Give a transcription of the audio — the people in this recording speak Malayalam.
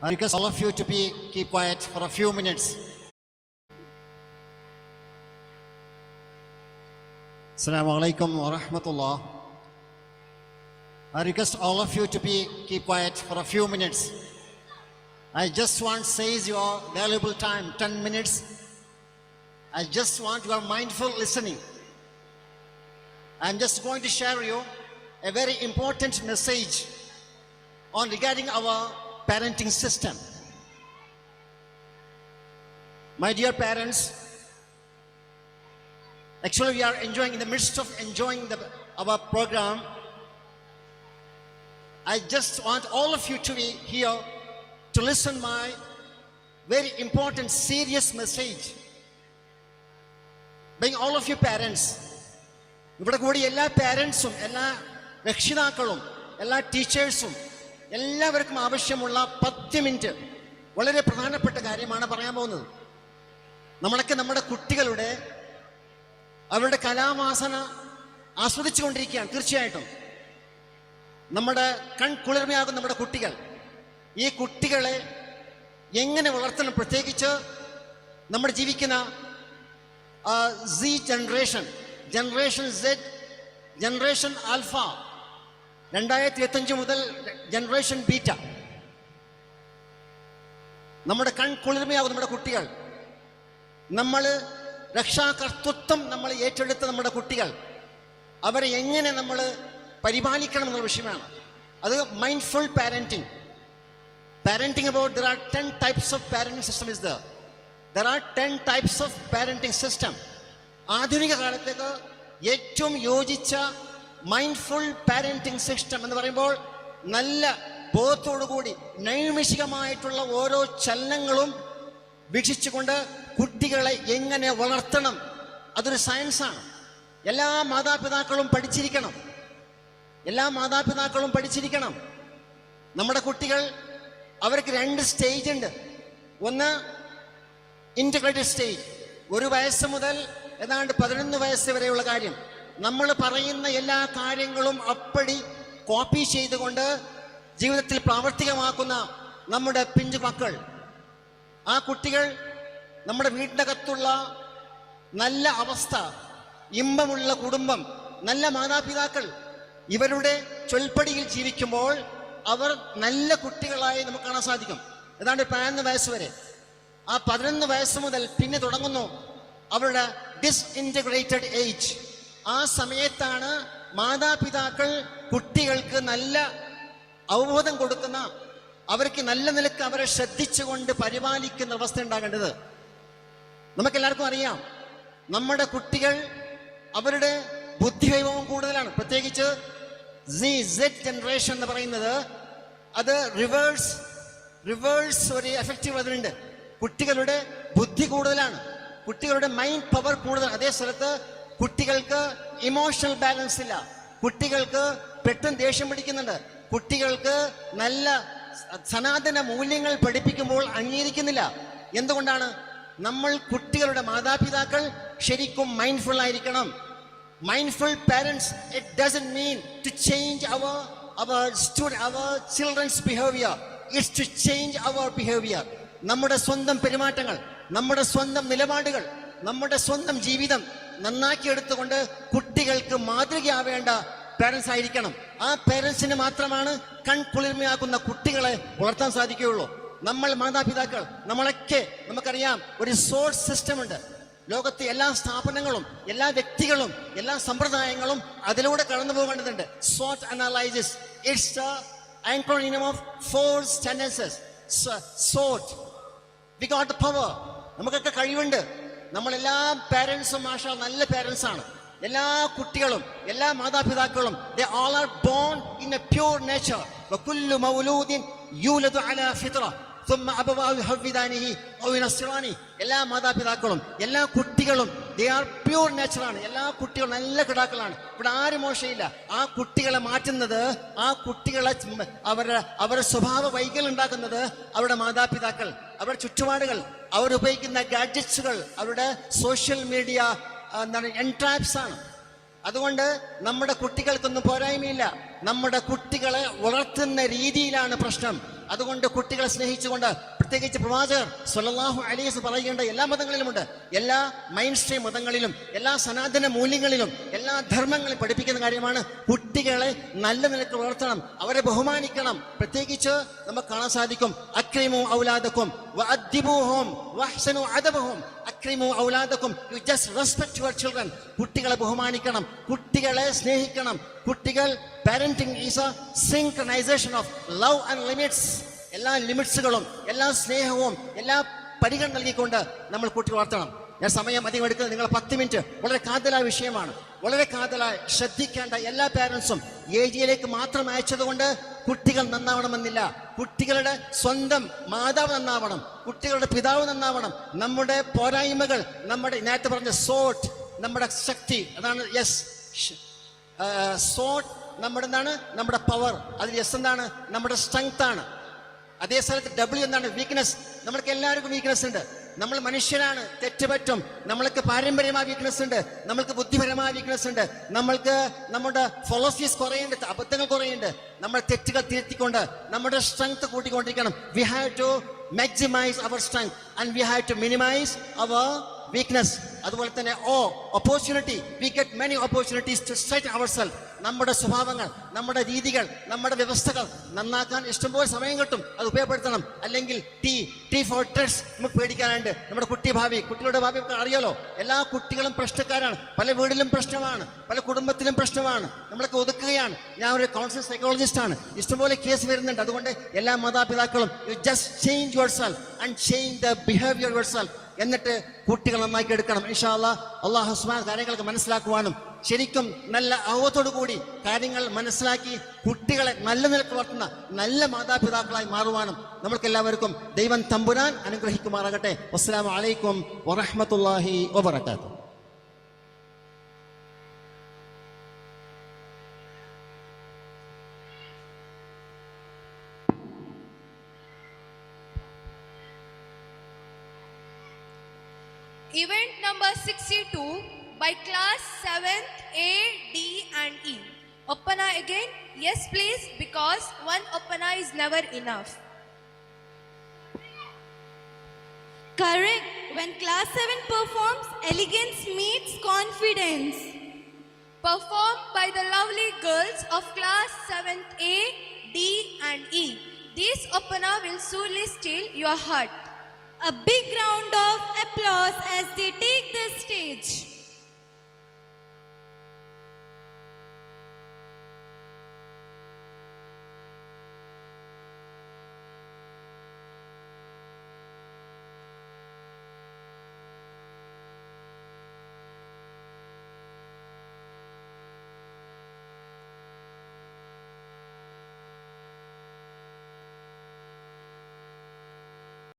I request all of you to keep quiet for a few minutes. Assalamu alaikum wa rahmatullah. I request all of you to keep quiet for a few minutes. I just want seize your valuable time, 10 minutes. I just want your mindful listening. I'm just going to share you a very important message on regarding our parenting system. My dear parents, actually we are in the midst of enjoying our program. I just want all of you to be here to listen my very important, serious message. Being all of you parents, ഇവിടെ കൂടി എല്ലാ പാരൻസും എല്ലാ രക്ഷിതാക്കളും എല്ലാ ടീച്ചേഴ്സും എല്ലാവർക്കും ആവശ്യമുള്ള 10 മിനിറ്റ് വളരെ പ്രധാനപ്പെട്ട കാര്യമാണ് പറയാൻ പോകുന്നത്. നമ്മളൊക്കെ നമ്മുടെ കുട്ടികളുടെ അവരുടെ കലാവാസന ആസ്വദിച്ചുകൊണ്ടിരിക്കുകയാണ്. തീർച്ചയായിട്ടും നമ്മുടെ കൺകുളിർമയാകും നമ്മുടെ കുട്ടികൾ. ഈ കുട്ടികളെ എങ്ങനെ വളർത്തണം, പ്രത്യേകിച്ച് നമ്മൾ ജീവിക്കുന്ന ജനറേഷൻ Z, ജനറേഷൻ ആൽഫ, 2025 മുതൽ ജനറേഷൻ ബീറ്റ. നമ്മുടെ കൺകുളിർമയാകും നമ്മുടെ കുട്ടികൾ. നമ്മൾ രക്ഷാകർത്തൃത്വം നമ്മൾ ഏറ്റെടുത്ത നമ്മുടെ കുട്ടികൾ, അവരെ എങ്ങനെ നമ്മൾ പരിപാലിക്കണം എന്നുള്ള വിഷയമാണ്. അത് mindful parenting. Parenting about, there are 10 types of parenting system is there. There are 10 types of parenting system. ആധുനിക കാലത്തേക്ക് ഏറ്റവും യോജിച്ച മൈൻഡ്ഫുൾ പാരന്റിങ് സിസ്റ്റം എന്ന് പറയുമ്പോൾ നല്ല ബോധത്തോടുകൂടി നൈമിഷികമായിട്ടുള്ള ഓരോ ചലനങ്ങളും വീക്ഷിച്ചുകൊണ്ട് കുട്ടികളെ എങ്ങനെ വളർത്തണം, അതൊരു സയൻസാണ്. എല്ലാ മാതാപിതാക്കളും പഠിച്ചിരിക്കണം. നമ്മുടെ കുട്ടികൾ, അവർക്ക് 2 സ്റ്റേജ് ഉണ്ട്. ഒന്ന് ഇൻറ്റഗ്രേറ്റഡ് സ്റ്റേജ്, 1 വയസ്സ് മുതൽ ഏതാണ്ട് 11 വയസ്സ് വരെയുള്ള കാര്യം. നമ്മൾ പറയുന്ന എല്ലാ കാര്യങ്ങളും അപ്പടി കോപ്പി ചെയ്തുകൊണ്ട് ജീവിതത്തിൽ പ്രാവർത്തികമാക്കുന്ന നമ്മുടെ പിഞ്ചു മക്കൾ. ആ കുട്ടികൾ നമ്മുടെ വീടിനകത്തുള്ള നല്ല അവസ്ഥ, ഇമ്പമുള്ള കുടുംബം, നല്ല മാതാപിതാക്കൾ, ഇവരുടെ ചൊൽപ്പടിയിൽ ജീവിക്കുമ്പോൾ അവർ നല്ല കുട്ടികളായി നമുക്ക് കാണാൻ സാധിക്കും. ഏതാണ്ട് 11 വയസ്സ് വരെ. ആ 11 വയസ്സ് മുതൽ പിന്നെ തുടങ്ങുന്നു അവരുടെ ഡിസ്ഇൻറ്റഗ്രേറ്റഡ് ഏജ്. ആ സമയത്താണ് മാതാപിതാക്കൾ കുട്ടികൾക്ക് നല്ല അവബോധം കൊടുക്കുന്ന, അവർക്ക് നല്ല നിലക്ക് അവരെ ശ്രദ്ധിച്ചുകൊണ്ട് പരിപാലിക്കുന്ന അവസ്ഥ ഉണ്ടാകേണ്ടത്. നമുക്കെല്ലാവർക്കും അറിയാം, നമ്മുടെ കുട്ടികൾ അവരുടെ ബുദ്ധിവൈഭവം കൂടുതലാണ്. പ്രത്യേകിച്ച് Z ജനറേഷൻ എന്ന് പറയുന്നത് അത് റിവേഴ്സ് ഒരു എഫക്റ്റീവ് അതിനുണ്ട്. കുട്ടികളുടെ ബുദ്ധി കൂടുതലാണ്, കുട്ടികളുടെ മൈൻഡ് പവർ കൂടുതലാണ്. അതേ സ്ഥലത്ത് കുട്ടികൾക്ക് ഇമോഷണൽ ബാലൻസ് ഇല്ല, കുട്ടികൾക്ക് പെട്ടെന്ന് ദേഷ്യം പിടിക്കുന്നുണ്ട്, കുട്ടികൾക്ക് നല്ല സനാതന മൂല്യങ്ങൾ പഠിപ്പിക്കുമ്പോൾ അംഗീകരിക്കുന്നില്ല. എന്തുകൊണ്ടാണ്? നമ്മൾ കുട്ടികളുടെ മാതാപിതാക്കൾ ശരിക്കും മൈൻഡ്ഫുൾ ആയിരിക്കണം. Mindful parents, it doesn't mean to change our children's behavior. It's to change our behavior. നമ്മുടെ സ്വന്തം പെരുമാറ്റങ്ങൾ, നമ്മുടെ സ്വന്തം നിലപാടുകൾ, നമ്മുടെ സ്വന്തം ജീവിതം നന്നാക്കി എടുത്തുകൊണ്ട് കുട്ടികൾക്ക് മാതൃകയാവേണ്ട പാരൻസ് ആയിരിക്കണം. ആ പാരൻസിന് മാത്രമാണ് കൺകുളിർമയാക്കുന്ന കുട്ടികളെ വളർത്താൻ സാധിക്കുകയുള്ളൂ. നമ്മൾ മാതാപിതാക്കൾ, നമ്മളൊക്കെ നമുക്കറിയാം, ഒരു സോഴ്സ് സിസ്റ്റം ഉണ്ട്. ലോകത്തെ എല്ലാ സ്ഥാപനങ്ങളും, എല്ലാ വ്യക്തികളും, എല്ലാ സമ്പ്രദായങ്ങളും അതിലൂടെ കടന്നു പോകേണ്ടതുണ്ട്. SWOT analysis, it's the acronym of 4 tendencies. SWOT, we got the power. നമുക്കൊക്കെ കഴിവുണ്ട്. നമ്മളെല്ലാ പാരൻസും മാഷാ നല്ല പാരൻസ് ആണ്. എല്ലാ കുട്ടികളും, എല്ലാ മാതാപിതാക്കളും, they all are born in a pure nature. وكل مولود يولد على فطرة ثم أبواه يهودانه أو ينصرانه. എല്ലാ മാതാപിതാക്കളും, എല്ലാ കുട്ടികളും they are pure nature ആണ്. എല്ലാ കുട്ടികളും നല്ല കിടാക്കളാണ്. ഇവിടെ ആരും മോശമില്ല. ആ കുട്ടികളെ മാറ്റുന്നത്, ആ കുട്ടികളെ അവരുടെ സ്വഭാവ വൈകല്യം ഉണ്ടാക്കുന്നത് അവരുടെ മാതാപിതാക്കൾ, അവരുടെ ചുറ്റുപാടുകൾ, അവരുപയോഗിക്കുന്ന ഗാഡ്ജറ്റ്സുകൾ, അവരുടെ സോഷ്യൽ മീഡിയ എൻട്രാപ്സ് ആണ്. അതുകൊണ്ട് നമ്മുടെ കുട്ടികൾക്കൊന്നും പോരായ്മയില്ല. നമ്മുടെ കുട്ടികളെ വളർത്തുന്ന രീതിയിലാണ് പ്രശ്നം. അതുകൊണ്ട് കുട്ടികളെ സ്നേഹിച്ചുകൊണ്ട്, പ്രത്യേകിച്ച് പ്രവാചകർ സ്വല്ലല്ലാഹു അലൈഹി വസല്ലം പറയേണ്ട എല്ലാ മതങ്ങളിലുമുണ്ട്, എല്ലാ മെയിൻ സ്ട്രീം മതങ്ങളിലും, എല്ലാ സനാതന മൂല്യങ്ങളിലും, എല്ലാ ധർമ്മങ്ങളിലും പഠിപ്പിക്കുന്ന കാര്യമാണ് കുട്ടികളെ നല്ല നിലക്ക് വളർത്തണം, അവരെ ബഹുമാനിക്കണം. പ്രത്യേകിച്ച് നമുക്ക് കാണാൻ സാധിക്കും, അക്രിമു ഔലാദക്കും വഅദ്ദിബൂഹും വഅഹ്സനു അദബഹും. അക്രിമു ഔലാദക്കും, you just respect your children. കുട്ടികളെ ബഹുമാനിക്കണം, കുട്ടികളെ സ്നേഹിക്കണം. കുട്ടികൾ parenting is a synchronization of love and limits. എല്ലാ ലിമിറ്റ്സുകളും, എല്ലാ സ്നേഹവും, എല്ലാ പരിഗണന നൽകിക്കൊണ്ട് നമ്മൾ കുട്ടികൾ വളർത്തണം. ഞാൻ സമയം അധികം എടുക്കുന്നത്, നിങ്ങൾ 10 മിനിറ്റ് വളരെ കാതലായ വിഷയമാണ്. വളരെ കാതലായി ശ്രദ്ധിക്കേണ്ട എല്ലാ പാരൻസും ഏജിയിലേക്ക് മാത്രം അയച്ചതുകൊണ്ട് കുട്ടികൾ നന്നാവണമെന്നില്ല. കുട്ടികളുടെ സ്വന്തം മാതാവ് നന്നാവണം, കുട്ടികളുടെ പിതാവ് നന്നാവണം. നമ്മുടെ പോരായ്മകൾ, നമ്മുടെ നേരത്തെ പറഞ്ഞ സോട്ട്, നമ്മുടെ ശക്തി, അതാണ് യെസ് സോട്ട്, നമ്മുടെ എന്താണ്, നമ്മുടെ പവർ. അതിൽ യെസ് എന്താണ്, നമ്മുടെ സ്ട്രെങ്ത് ആണ്. അതേ സ്ഥലത്ത് ഡബ്ല്യു എന്താണ്, വീക്ക്നെസ്. നമ്മൾക്ക് എല്ലാവർക്കും വീക്ക്നെസ് ഉണ്ട്. നമ്മൾ മനുഷ്യരാണ്, തെറ്റ് പറ്റും. നമ്മൾക്ക് പാരമ്പര്യമായ വീക്ക്നെസ് ഉണ്ട്, നമ്മൾക്ക് ബുദ്ധിപരമായ വീക്ക്നെസ് ഉണ്ട്, നമ്മൾക്ക് നമ്മുടെ ഫിലോസഫീസ് കുറേയുണ്ട്, അബദ്ധങ്ങൾ കുറേയുണ്ട്. നമ്മുടെ തെറ്റുകൾ തിരുത്തിക്കൊണ്ട് നമ്മുടെ സ്ട്രെങ്ത് കൂട്ടിക്കൊണ്ടിരിക്കണം. We have to maximize our strength and we have to minimize our weakness. അതുപോലെ തന്നെ opportunity, we get many opportunities to set our self. നമ്മുടെ സ്വഭാവങ്ങൾ, നമ്മുടെ രീതികൾ, നമ്മുടെ വ്യവസ്ഥകൾ നന്നാക്കാൻ ഇഷ്ടംപോലെ സമയം കിട്ടും, അത് ഉപയോഗപ്പെടുത്തണം. അല്ലെങ്കിൽ ടി ഫോർ ട്രെഡ്സ് നമുക്ക് പേടിക്കാനുണ്ട്. നമ്മുടെ കുട്ടികളുടെ ഭാവി നമുക്ക് അറിയാലോ. എല്ലാ കുട്ടികളും പ്രശ്നക്കാരാണ്, പല വീടിലും പ്രശ്നമാണ്, പല കുടുംബത്തിലും പ്രശ്നമാണ്. നമ്മളൊക്കെ ഒതുക്കുകയാണ്. ഞാൻ ഒരു കൗൺസിലർ സൈക്കോളജിസ്റ്റ് ആണ്, ഇഷ്ടംപോലെ കേസ് വരുന്നുണ്ട്. അതുകൊണ്ട് എല്ലാ മാതാപിതാക്കളും you just change your self and change the behaviour your self. എന്നിട്ട് കുട്ടികൾ നന്നാക്കി എടുക്കണം. ഇൻഷാ അല്ലാഹ് അല്ലാഹു സുബ്ഹാനഹു കാര്യങ്ങൾക്ക് മനസ്സിലാക്കുവാനും ശരിക്കും നല്ല അവബോധത്തോടു കൂടി കാര്യങ്ങൾ മനസ്സിലാക്കി കുട്ടികളെ നല്ല നിലക്ക് വളർത്തുന്ന നല്ല മാതാപിതാക്കളായി മാറുവാനും നമ്മൾക്ക് എല്ലാവർക്കും ദൈവം തമ്പുരാൻ അനുഗ്രഹിക്കുമാറാകട്ടെ. അസ്സലാമു അലൈക്കും വറഹ്മത്തുള്ളാഹി വബറകാതുഹു. Event number 62 by class 7th A, D and E. Oppana again? Yes please, because one oppana is never enough. Correct. When class 7 performs, elegance meets confidence. Performed by the lovely girls of class 7th A, D and E. This oppana will surely steal your heart. A big round of applause as they take the stage.